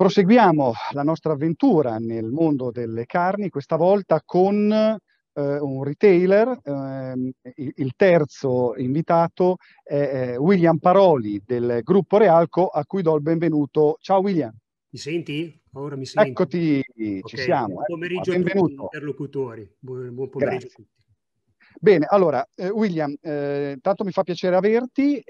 Proseguiamo la nostra avventura nel mondo delle carni, questa volta con un retailer. Il terzo invitato è William Paroli del gruppo Realco, a cui do il benvenuto. Ciao William. Mi senti? Ora mi senti? Eccoti, ci Ok, siamo. buon pomeriggio a tutti gli Benvenuto. interlocutori. Buon pomeriggio a Grazie. tutti. Bene, allora, William, tanto mi fa piacere averti.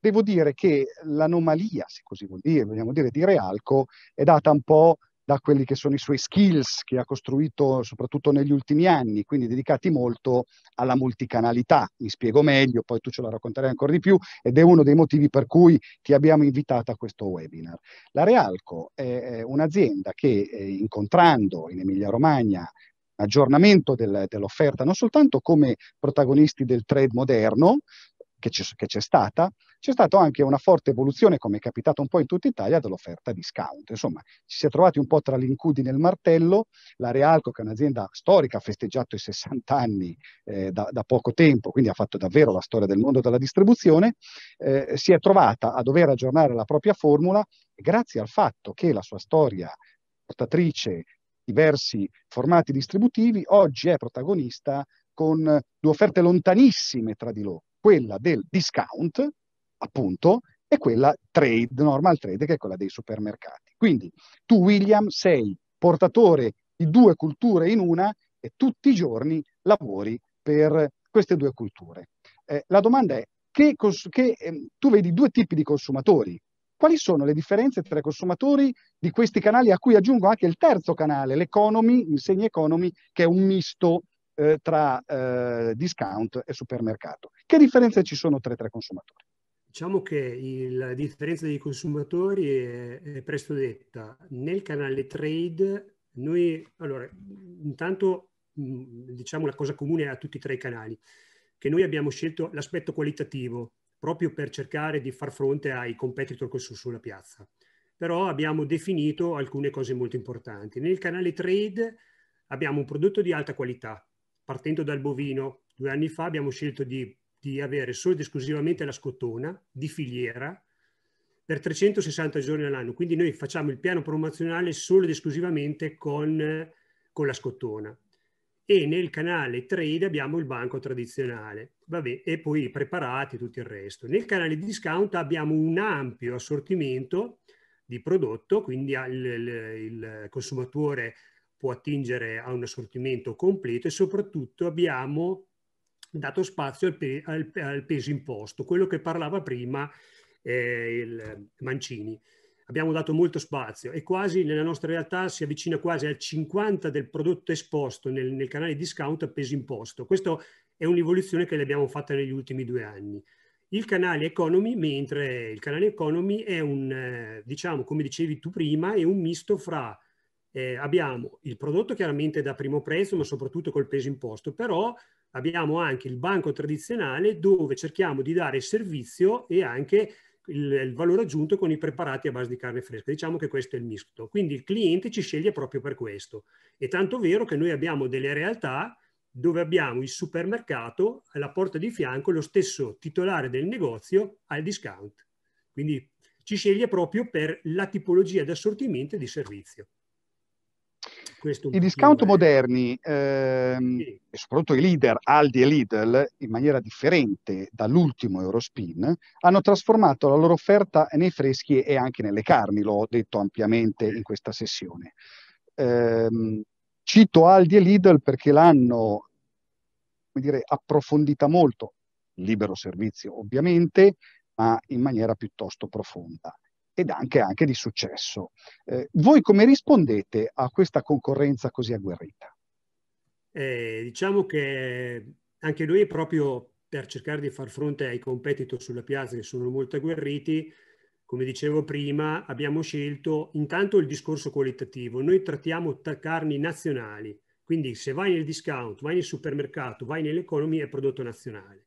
Devo dire che l'anomalia, se così vogliamo dire, di Realco è data un po' da quelli che sono i suoi skills che ha costruito soprattutto negli ultimi anni, quindi dedicati molto alla multicanalità. Mi spiego meglio, poi tu ce la racconterai ancora di più, ed è uno dei motivi per cui ti abbiamo invitato a questo webinar. La Realco è un'azienda che, incontrando in Emilia-Romagna aggiornamento dell'offerta, non soltanto come protagonisti del trade moderno che c'è stata, c'è stata anche una forte evoluzione, come è capitato un po' in tutta Italia, dell'offerta discount. Insomma, ci si è trovati un po' tra l'incudine e il martello. La Realco, che è un'azienda storica, ha festeggiato i 60 anni da poco tempo, quindi ha fatto davvero la storia del mondo della distribuzione, si è trovata a dover aggiornare la propria formula, e grazie al fatto che la sua storia portatrice diversi formati distributivi, oggi è protagonista con due offerte lontanissime tra di loro, quella del discount, appunto, e quella trade, normal trade, che è quella dei supermercati. Quindi tu, William, sei portatore di due culture in una e tutti i giorni lavori per queste due culture. La domanda è tu vedi due tipi di consumatori. Quali sono le differenze tra i consumatori di questi canali, a cui aggiungo anche il terzo canale, l'economy, insegna economy, che è un misto tra discount e supermercato? Che differenze ci sono tra i tre consumatori? Diciamo che la differenza dei consumatori è presto detta. Nel canale trade noi, allora, intanto diciamo la cosa comune a tutti e tre i canali, che noi abbiamo scelto l'aspetto qualitativo proprio per cercare di far fronte ai competitor che sono sulla piazza. Però abbiamo definito alcune cose molto importanti. Nel canale trade abbiamo un prodotto di alta qualità, partendo dal bovino. 2 anni fa abbiamo scelto di avere solo ed esclusivamente la scottona di filiera per 360 giorni all'anno. Quindi noi facciamo il piano promozionale solo ed esclusivamente con la scottona. E nel canale trade abbiamo il banco tradizionale, vabbè, e poi i preparati e tutto il resto. Nel canale discount abbiamo un ampio assortimento di prodotto, quindi il consumatore può attingere a un assortimento completo, e soprattutto abbiamo dato spazio al peso imposto, quello che parlava prima il Mancini. Abbiamo dato molto spazio e quasi nella nostra realtà si avvicina quasi al 50% del prodotto esposto nel canale discount a peso imposto. Questa è un'evoluzione che l'abbiamo fatta negli ultimi 2 anni. Il canale economy, mentre il canale economy è diciamo, come dicevi tu prima, è un misto fra abbiamo il prodotto chiaramente da primo prezzo, ma soprattutto col peso imposto, però abbiamo anche il banco tradizionale, dove cerchiamo di dare servizio e anche il valore aggiunto con i preparati a base di carne fresca. Diciamo che questo è il misto. Quindi il cliente ci sceglie proprio per questo. È tanto vero che noi abbiamo delle realtà dove abbiamo il supermercato alla porta di fianco, lo stesso titolare del negozio al discount. Quindi ci sceglie proprio per la tipologia di assortimento e di servizio. Questo un I discount pochino è... moderni, Sì. e soprattutto i leader Aldi e Lidl, in maniera differente dall'ultimo Eurospin, hanno trasformato la loro offerta nei freschi e anche nelle carni, l'ho detto ampiamente in questa sessione. Cito Aldi e Lidl perché l'hanno, come dire, approfondita molto, libero servizio ovviamente, ma in maniera piuttosto profonda ed anche di successo. Voi come rispondete a questa concorrenza così agguerrita? Diciamo che anche noi, proprio per cercare di far fronte ai competitor sulla piazza che sono molto agguerriti, come dicevo prima, abbiamo scelto intanto il discorso qualitativo. Noi trattiamo carni nazionali, quindi se vai nel discount, vai nel supermercato, vai nell'economy, è prodotto nazionale.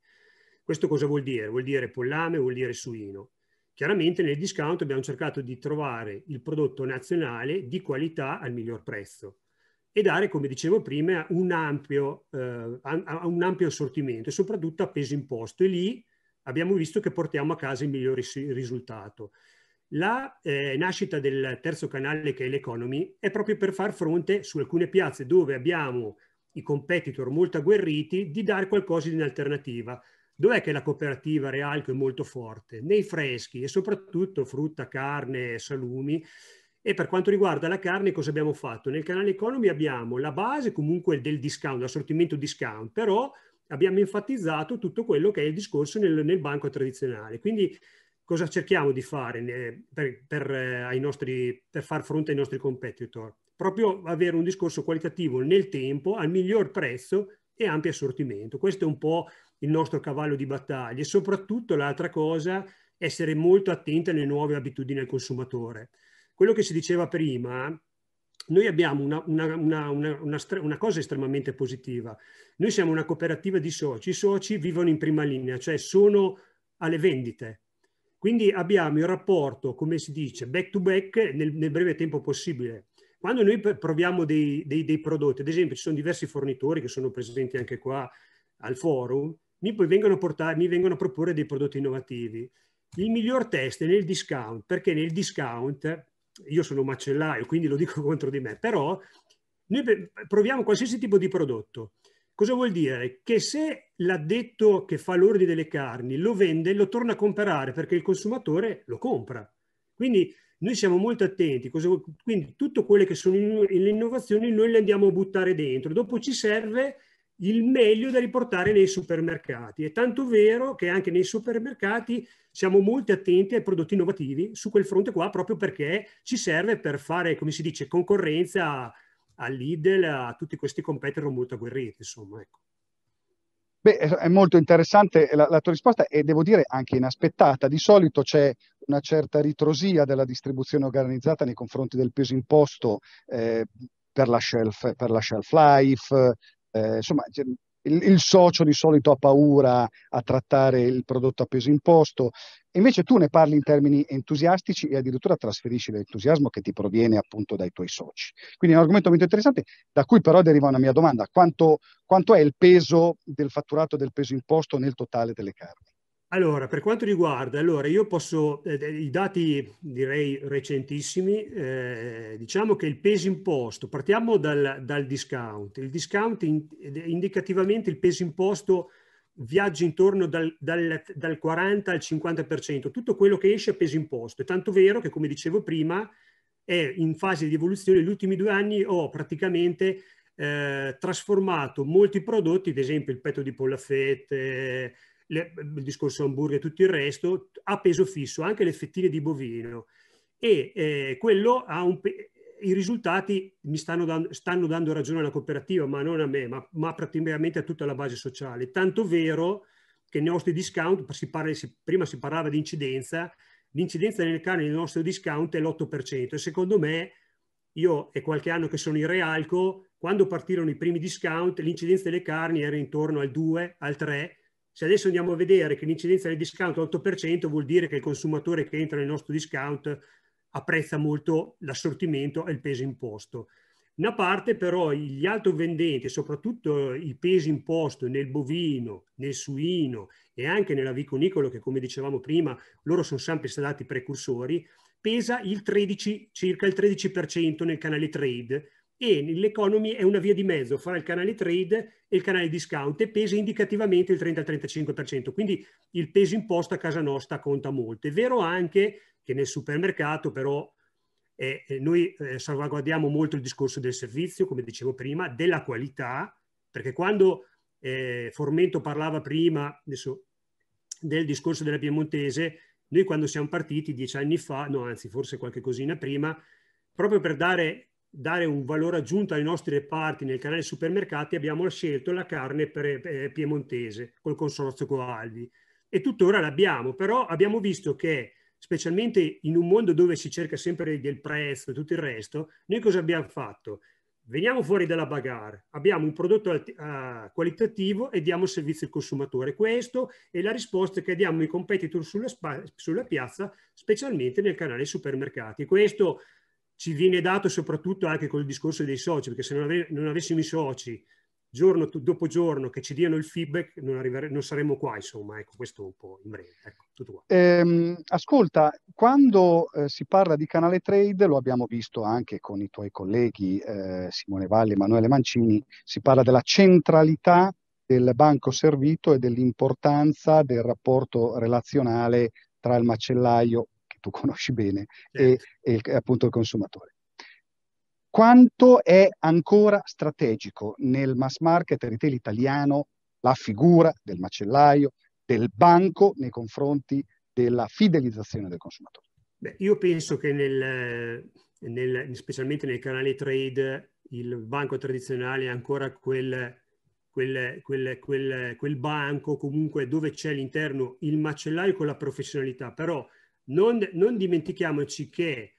Questo cosa vuol dire? Vuol dire pollame, vuol dire suino. Chiaramente nel discount abbiamo cercato di trovare il prodotto nazionale di qualità al miglior prezzo e dare, come dicevo prima, un ampio assortimento e soprattutto a peso imposto. E lì abbiamo visto che portiamo a casa il migliore risultato. La nascita del terzo canale, che è l'Economy, è proprio per far fronte su alcune piazze dove abbiamo i competitor molto agguerriti di dare qualcosa in alternativa. Dov'è che la cooperativa Realco è molto forte? Nei freschi e soprattutto frutta, carne, salumi. E per quanto riguarda la carne, cosa abbiamo fatto? Nel canale Economy abbiamo la base comunque del discount, l'assortimento discount, però abbiamo enfatizzato tutto quello che è il discorso nel banco tradizionale. Quindi cosa cerchiamo di fare per far fronte ai nostri competitor? Proprio avere un discorso qualitativo nel tempo, al miglior prezzo e ampio assortimento. Questo è un po' il nostro cavallo di battaglia e soprattutto l'altra cosa, essere molto attenti alle nuove abitudini del consumatore. Quello che si diceva prima, noi abbiamo una cosa estremamente positiva. Noi siamo una cooperativa di soci, i soci vivono in prima linea, cioè sono alle vendite. Quindi abbiamo il rapporto, come si dice, back to back nel breve tempo possibile. Quando noi proviamo dei prodotti, ad esempio ci sono diversi fornitori che sono presenti anche qua al forum, mi vengono a proporre dei prodotti innovativi. Il miglior test è nel discount, perché nel discount, io sono macellaio, quindi lo dico contro di me, però noi proviamo qualsiasi tipo di prodotto. Cosa vuol dire? Che se l'addetto che fa l'ordine delle carni lo vende, lo torna a comprare perché il consumatore lo compra. Quindi noi siamo molto attenti, quindi tutto quello che sono le innovazioni noi le andiamo a buttare dentro, dopo ci serve il meglio da riportare nei supermercati. È tanto vero che anche nei supermercati siamo molto attenti ai prodotti innovativi su quel fronte qua, proprio perché ci serve per fare, come si dice, concorrenza all'Idel, a tutti questi competitor molto agguerriti, insomma, ecco. Beh, è molto interessante la tua risposta e devo dire anche inaspettata. Di solito c'è una certa ritrosia della distribuzione organizzata nei confronti del peso imposto per la shelf life. Insomma, il socio di solito ha paura a trattare il prodotto a peso imposto. Invece tu ne parli in termini entusiastici e addirittura trasferisci l'entusiasmo che ti proviene appunto dai tuoi soci. Quindi è un argomento molto interessante, da cui però deriva una mia domanda. Quanto è il peso del fatturato del peso imposto nel totale delle carni? Allora, per quanto riguarda, io posso, i dati direi recentissimi, diciamo che il peso imposto, partiamo dal discount. Il discount, indicativamente il peso imposto viaggia intorno dal 40 al 50%, tutto quello che esce a peso imposto. È tanto vero che, come dicevo prima, è in fase di evoluzione. Negli ultimi 2 anni ho praticamente trasformato molti prodotti, ad esempio il petto di pollo a fette, il discorso hamburger e tutto il resto, a peso fisso, anche le fettine di bovino. E quello ha i risultati stanno dando ragione alla cooperativa, ma non a me, ma praticamente a tutta la base sociale. Tanto vero che nei nostri discount, prima si parlava di incidenza, l'incidenza nelle carni del nostro discount è l'8%. E secondo me, io è qualche anno che sono in Realco, quando partirono i primi discount, l'incidenza delle carni era intorno al 2, al 3. Se adesso andiamo a vedere che l'incidenza del discount è 8%, vuol dire che il consumatore che entra nel nostro discount apprezza molto l'assortimento e il peso imposto. Una parte però gli altovendenti, soprattutto il peso imposto nel bovino, nel suino e anche nell'aviconicolo, che come dicevamo prima, loro sono sempre stati precursori, pesa circa il 13% nel canale trade, e l'economy è una via di mezzo fra il canale trade e il canale discount e pesa indicativamente il 30-35%. Quindi il peso imposto a casa nostra conta molto. È vero anche che nel supermercato però noi salvaguardiamo molto il discorso del servizio, come dicevo prima, della qualità, perché quando Formento parlava prima adesso del discorso della Piemontese, noi quando siamo partiti 10 anni fa, no anzi forse qualche cosina prima, proprio per dare un valore aggiunto ai nostri reparti nel canale supermercati, abbiamo scelto la carne piemontese col consorzio Coaldi e tuttora l'abbiamo, però abbiamo visto che specialmente in un mondo dove si cerca sempre del prezzo e tutto il resto, noi cosa abbiamo fatto? Veniamo fuori dalla bagarre, abbiamo un prodotto qualitativo e diamo servizio al consumatore. Questo è la risposta che diamo ai competitor sulla piazza, specialmente nel canale supermercati. Questo ci viene dato soprattutto anche con il discorso dei soci, perché se non avessimo i soci giorno dopo giorno che ci diano il feedback, non saremo qua, insomma, ecco, questo un po' in breve, ecco, tutto qua. Ascolta, quando si parla di canale trade, lo abbiamo visto anche con i tuoi colleghi Simone Valli e Emanuele Mancini, si parla della centralità del banco servito e dell'importanza del rapporto relazionale tra il macellaio, che tu conosci bene, Certo. e appunto il consumatore. Quanto è ancora strategico nel mass market retail italiano la figura del macellaio, del banco nei confronti della fidelizzazione del consumatore? Beh, io penso che specialmente nel canale trade il banco tradizionale è ancora quel banco comunque dove c'è all'interno il macellaio con la professionalità, però non dimentichiamoci che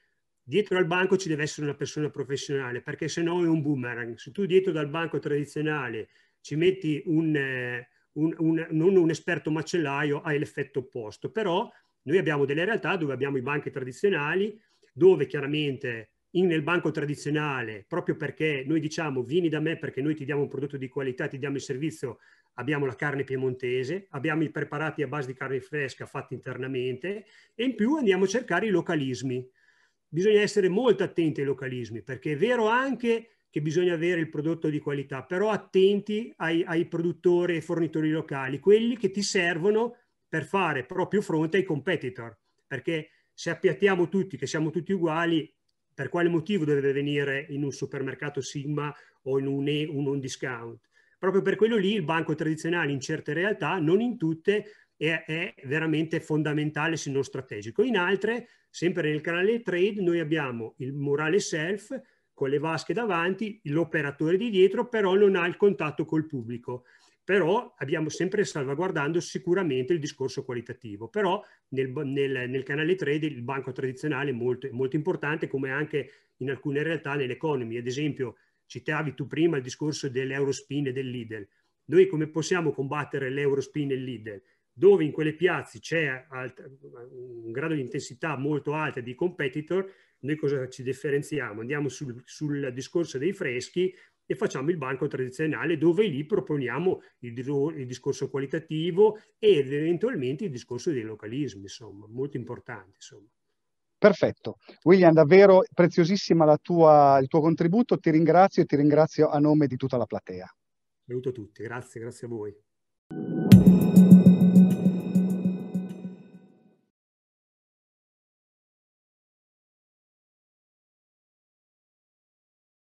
dietro al banco ci deve essere una persona professionale, perché se no è un boomerang. Se tu dietro dal banco tradizionale ci metti non un esperto macellaio, hai l'effetto opposto. Però noi abbiamo delle realtà dove abbiamo i banchi tradizionali, dove chiaramente nel banco tradizionale, proprio perché noi diciamo vieni da me perché noi ti diamo un prodotto di qualità, ti diamo il servizio, abbiamo la carne piemontese, abbiamo i preparati a base di carne fresca fatti internamente e in più andiamo a cercare i localismi. Bisogna essere molto attenti ai localismi, perché è vero anche che bisogna avere il prodotto di qualità, però attenti ai produttori e fornitori locali, quelli che ti servono per fare proprio fronte ai competitor, perché se appiattiamo tutti che siamo tutti uguali, per quale motivo deve venire in un supermercato Sigma o in un discount? Proprio per quello lì il banco tradizionale in certe realtà, non in tutte, è veramente fondamentale se non strategico. In altre, sempre nel canale trade, noi abbiamo il murale self con le vasche davanti, l'operatore di dietro però non ha il contatto col pubblico. Però abbiamo sempre salvaguardando sicuramente il discorso qualitativo. Però nel canale trade il banco tradizionale è molto, molto importante, come anche in alcune realtà nell'economy. Ad esempio, citavi tu prima il discorso dell'Eurospin e del Lidl. Noi come possiamo combattere l'Eurospin e il Lidl? Dove in quelle piazze c'è un grado di intensità molto alta di competitor, noi cosa ci differenziamo? Andiamo sul discorso dei freschi e facciamo il banco tradizionale, dove lì proponiamo il discorso qualitativo ed eventualmente il discorso dei localismi, insomma, molto importante, insomma. Perfetto. William, davvero preziosissima il tuo contributo, ti ringrazio e ti ringrazio a nome di tutta la platea. Saluto a tutti, grazie a voi.